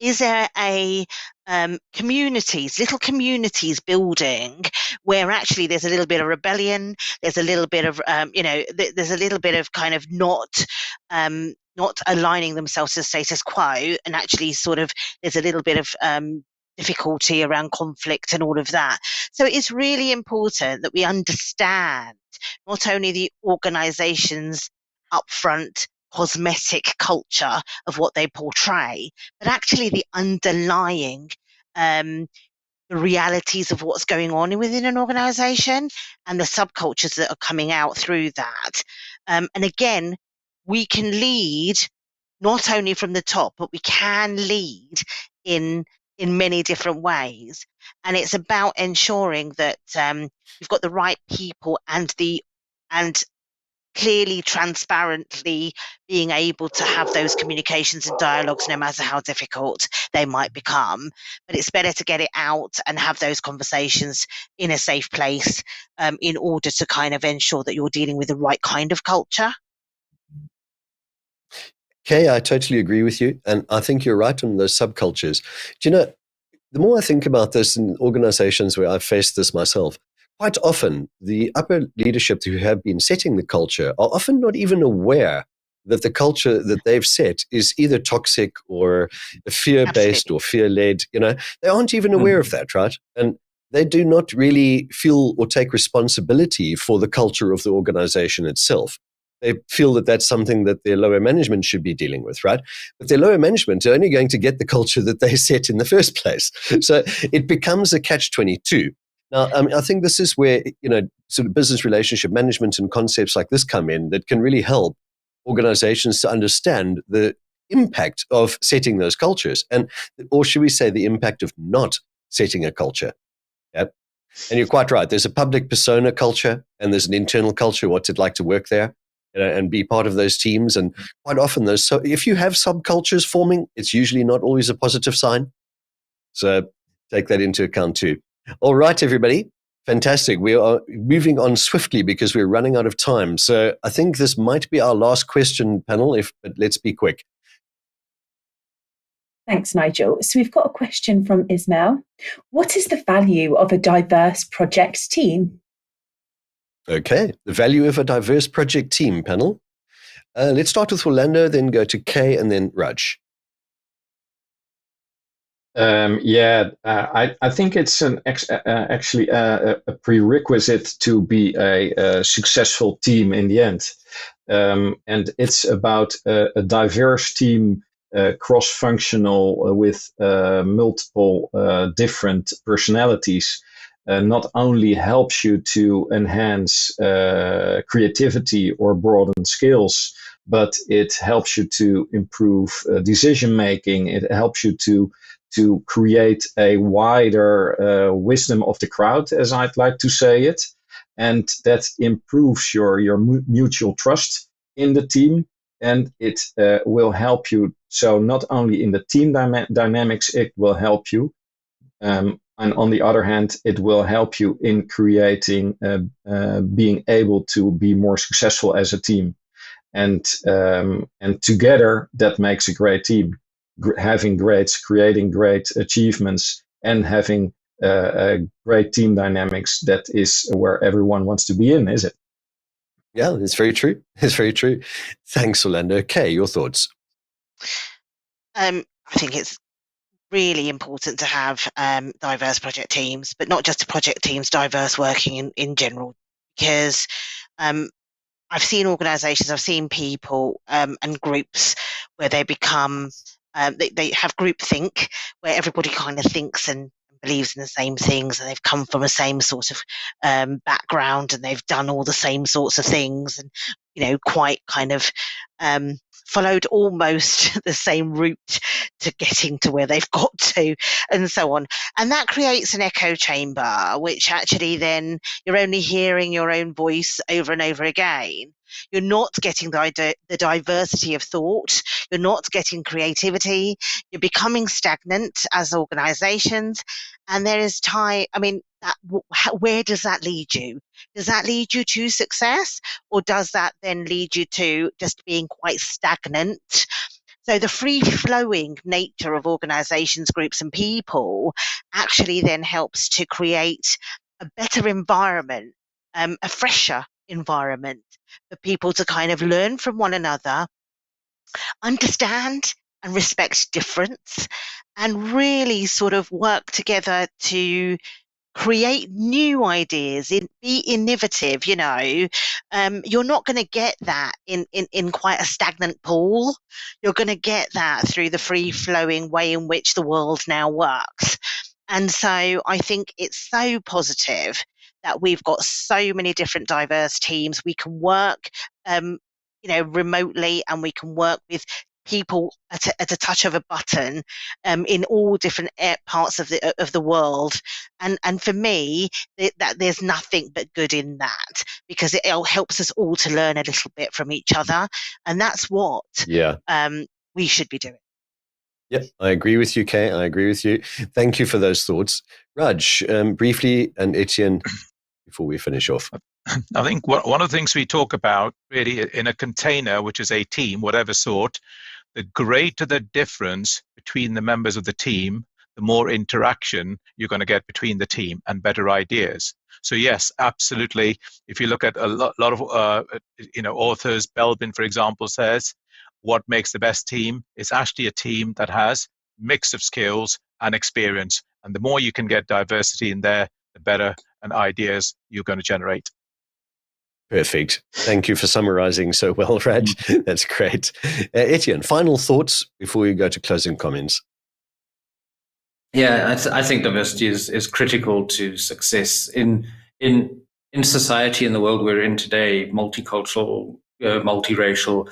is there a little communities building where actually there's a little bit of rebellion, there's a little bit of there's a little bit of kind of not aligning themselves to the status quo, and actually sort of there's a little bit of difficulty around conflict and all of that. So it's really important that we understand not only the organization's upfront cosmetic culture of what they portray, but actually the underlying the realities of what's going on within an organization and the subcultures that are coming out through that. And again, we can lead not only from the top, but we can lead in many different ways. And it's about ensuring that you've got the right people and clearly, transparently being able to have those communications and dialogues, no matter how difficult they might become. But it's better to get it out and have those conversations in a safe place in order to kind of ensure that you're dealing with the right kind of culture. Kay, I totally agree with you. And I think you're right on those subcultures. Do you know, the more I think about this in organizations where I've faced this myself, quite often the upper leadership who have been setting the culture are often not even aware that the culture that they've set is either toxic or fear-based or fear-led. They aren't even aware of that, right? And they do not really feel or take responsibility for the culture of the organization itself. They feel that that's something that their lower management should be dealing with, right? But their lower management are only going to get the culture that they set in the first place. So it becomes a catch-22. Now, I think this is where, sort of business relationship management and concepts like this come in that can really help organizations to understand the impact of setting those cultures, or should we say the impact of not setting a culture. Yep. And you're quite right. There's a public persona culture and there's an internal culture, what's it like to work there and be part of those teams. And quite often if you have subcultures forming, it's usually not always a positive sign. So take that into account too. All right, everybody. Fantastic. We are moving on swiftly because we're running out of time. So I think this might be our last question panel, but let's be quick. Thanks, Nigel. So we've got a question from Ismail. What is the value of a diverse project team? Okay, the value of a diverse project team panel. Let's start with Orlando, then go to Kay, and then Raj. I think it's actually a prerequisite to be a successful team in the end. And it's about a diverse team, cross-functional with multiple different personalities. Not only helps you to enhance creativity or broaden skills, but it helps you to improve decision making. It helps you to create a wider wisdom of the crowd, as I'd like to say it. And that improves your mutual trust in the team. And it will help you. So not only in the team dynamics, it will help you. And on the other hand, it will help you in creating, being able to be more successful as a team. And together, that makes a great team. Creating great achievements, and having a great team dynamics, that is where everyone wants to be in, is it? Yeah, it's very true. It's very true. Thanks, Orlando. Kay, your thoughts? I think it's really important to have diverse project teams, but not just project teams, diverse working in general, because I've seen organisations, I've seen people and groups where they become, they have groupthink, where everybody kind of thinks and believes in the same things, and they've come from the same sort of background, and they've done all the same sorts of things, and quite kind of followed almost the same route to getting to where they've got to, and so on. And that creates an echo chamber, which actually then you're only hearing your own voice over and over again. You're not getting the diversity of thought. You're not getting creativity. You're becoming stagnant as organizations. And there is time, I mean, where does that lead you? Does that lead you to success, or does that then lead you to just being quite stagnant? So the free-flowing nature of organizations, groups, and people actually then helps to create a better environment, a fresher environment for people to kind of learn from one another, understand and respect difference, and really sort of work together to create new ideas, be innovative. You're not going to get that in quite a stagnant pool. You're going to get that through the free flowing way in which the world now works. And so I think it's so positive that we've got so many different diverse teams. We can work remotely, and we can work with people at a touch of a button in all different parts of the world. And for me, that there's nothing but good in that, because it helps us all to learn a little bit from each other, and that's what we should be doing. Yep, I agree with you, Kay. I agree with you. Thank you for those thoughts. Raj, briefly, and Etienne, before we finish off. I think one of the things we talk about really in a container, which is a team, whatever sort, the greater the difference between the members of the team, the more interaction you're going to get between the team and better ideas. So yes, absolutely. If you look at a lot of authors, Belbin, for example, says what makes the best team is actually a team that has mix of skills and experience. And the more you can get diversity in there, the better and ideas you're going to generate. Perfect. Thank you for summarizing so well, Raj. That's great. Etienne, final thoughts before we go to closing comments? Yeah, I think diversity is critical to success in society, in the world we're in today, multicultural, multiracial.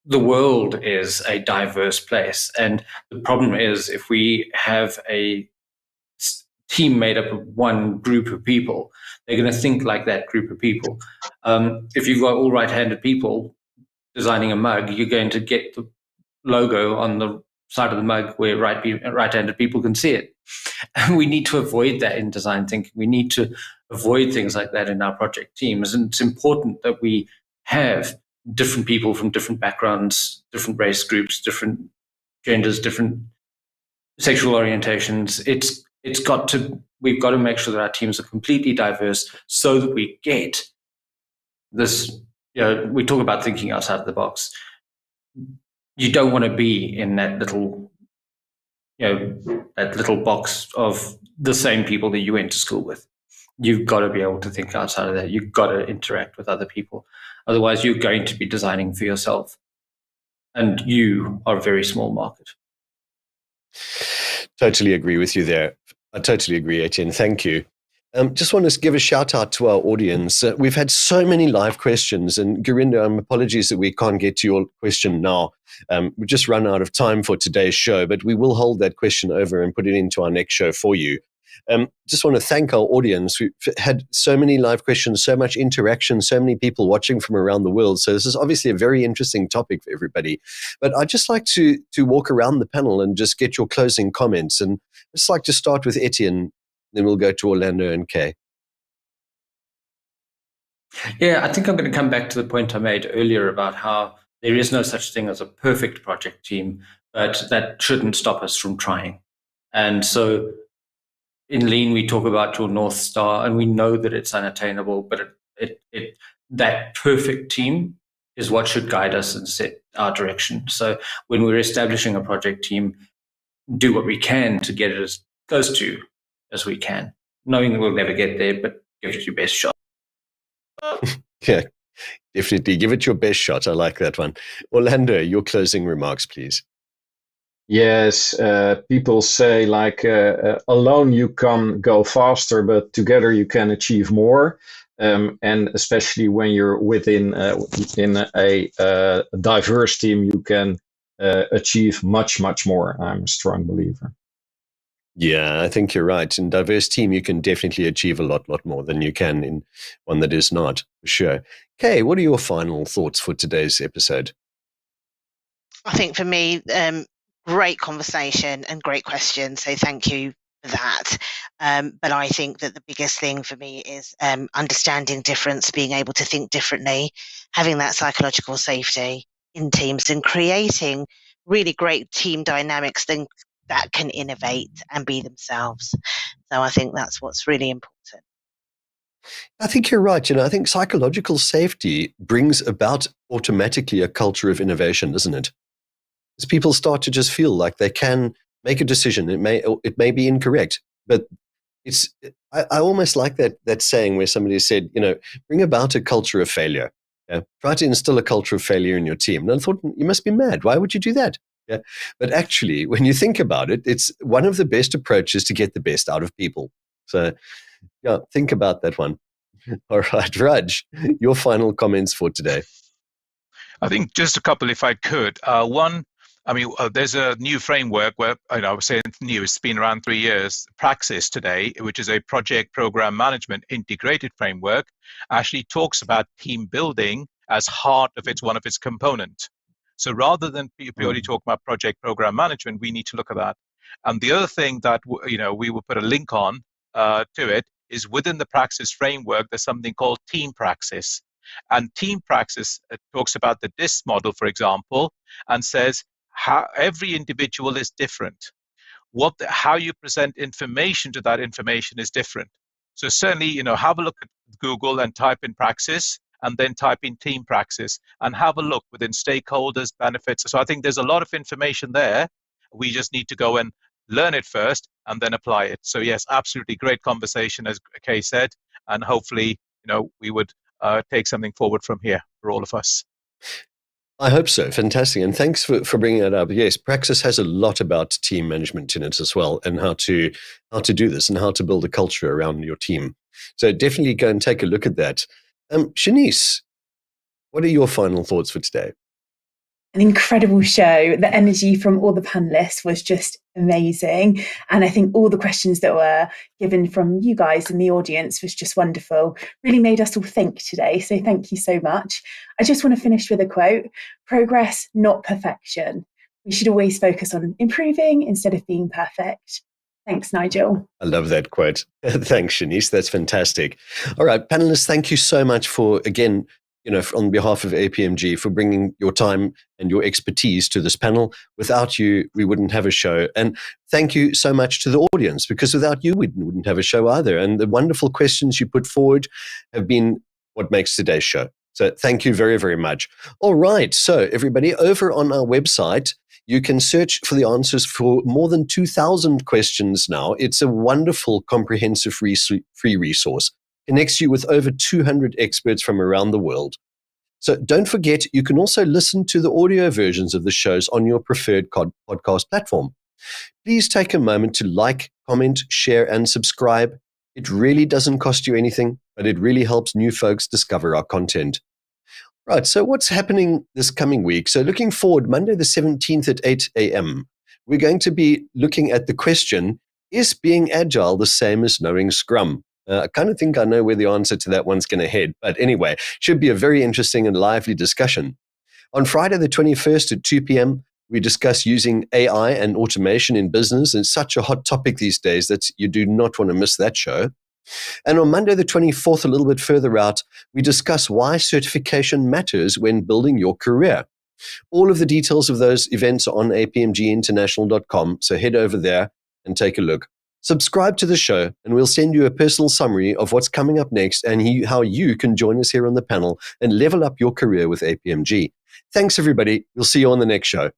The world is a diverse place, and the problem is if we have a team made up of one group of people, they're going to think like that group of people. If you've got all right-handed people designing a mug, you're going to get the logo on the side of the mug where right-handed people can see it. And we need to avoid that in design thinking. We need to avoid things like that in our project teams. And it's important that we have different people from different backgrounds, different race groups, different genders, different sexual orientations. We've got to make sure that our teams are completely diverse so that we get this, we talk about thinking outside of the box. You don't want to be in that little box of the same people that you went to school with. You've got to be able to think outside of that. You've got to interact with other people. Otherwise, you're going to be designing for yourself. And you are a very small market. Totally agree with you there. I totally agree, Etienne. Thank you. Just want to give a shout out to our audience. We've had so many live questions, and Gurinder, apologies that we can't get to your question now. We've just run out of time for today's show, but we will hold that question over and put it into our next show for you. Just want to thank our audience. We've had so many live questions, so much interaction, so many people watching from around the world. So this is obviously a very interesting topic for everybody. But I'd just like to walk around the panel and just get your closing comments. And I'd just like to start with Etienne, then we'll go to Orlando and Kay. Yeah, I think I'm going to come back to the point I made earlier about how there is no such thing as a perfect project team, but that shouldn't stop us from trying. And so in Lean, we talk about your North Star, and we know that it's unattainable, but that perfect team is what should guide us and set our direction. So when we're establishing a project team, do what we can to get it as close to as we can, knowing that we'll never get there, but give it your best shot. Yeah, definitely. Give it your best shot. I like that one. Orlando, your closing remarks, please. Yes, people say like alone you can go faster, but together you can achieve more. And especially when you're within in a diverse team, you can achieve much, much more. I'm a strong believer. Yeah, I think you're right. In diverse team, you can definitely achieve a lot more than you can in one that is not, for sure. Kay, what are your final thoughts for today's episode? I think for me, great conversation and great questions. So thank you for that. But I think that the biggest thing for me is understanding difference, being able to think differently, having that psychological safety in teams, and creating really great team dynamics that can innovate and be themselves. So I think that's what's really important. I think you're right. I think psychological safety brings about automatically a culture of innovation, doesn't it? As people start to just feel like they can make a decision. It may be incorrect, but I almost like that saying where somebody said, bring about a culture of failure. Yeah? Try to instill a culture of failure in your team. And I thought, you must be mad. Why would you do that? Yeah. But actually, when you think about it, it's one of the best approaches to get the best out of people. So, yeah, think about that one. All right, Raj, your final comments for today. I think just a couple, if I could. One, there's a new framework where, I was saying new, it's been around 3 years. Praxis today, which is a project program management integrated framework, actually talks about team building as one of its components. So rather than purely talk about project program management, we need to look at that. And the other thing that, we will put a link on to it is within the Praxis framework, there's something called team praxis. And team praxis talks about the DISC model, for example, and says how every individual is different. How you present information to that information is different. So certainly, have a look at Google and type in praxis, and then type in team praxis, and have a look within stakeholders, benefits. So I think there's a lot of information there. We just need to go and learn it first and then apply it. So yes, absolutely great conversation, as Kay said, and hopefully, we would take something forward from here for all of us. I hope so. Fantastic. And thanks for bringing that up. Yes, Praxis has a lot about team management in it as well, and how to do this and how to build a culture around your team. So definitely go and take a look at that. Shanice, what are your final thoughts for today? An incredible show. The energy from all the panelists was just amazing. And I think all the questions that were given from you guys in the audience was just wonderful. Really made us all think today. So thank you so much. I just want to finish with a quote: progress, not perfection. We should always focus on improving instead of being perfect. Thanks, Nigel. I love that quote. Thanks, Shanice. That's fantastic. All right, panelists, thank you so much for, again, on behalf of APMG, for bringing your time and your expertise to this panel. Without you, we wouldn't have a show. And thank you so much to the audience, because without you, we wouldn't have a show either. And the wonderful questions you put forward have been what makes today's show. So thank you very, very much. All right. So everybody, over on our website, you can search for the answers for more than 2,000 questions now. It's a wonderful, comprehensive free resource. Connects you with over 200 experts from around the world. So don't forget, you can also listen to the audio versions of the shows on your preferred podcast platform. Please take a moment to like, comment, share, and subscribe. It really doesn't cost you anything, but it really helps new folks discover our content. Right, so what's happening this coming week? So looking forward, Monday the 17th at 8 a.m., we're going to be looking at the question, is being agile the same as knowing Scrum? I kind of think I know where the answer to that one's going to head. But anyway, should be a very interesting and lively discussion. On Friday the 21st at 2 p.m., we discuss using AI and automation in business. It's such a hot topic these days that you do not want to miss that show. And on Monday the 24th, a little bit further out, we discuss why certification matters when building your career. All of the details of those events are on apmginternational.com, so head over there and take a look. Subscribe to the show, and we'll send you a personal summary of what's coming up next and how you can join us here on the panel and level up your career with APMG. Thanks, everybody. We'll see you on the next show.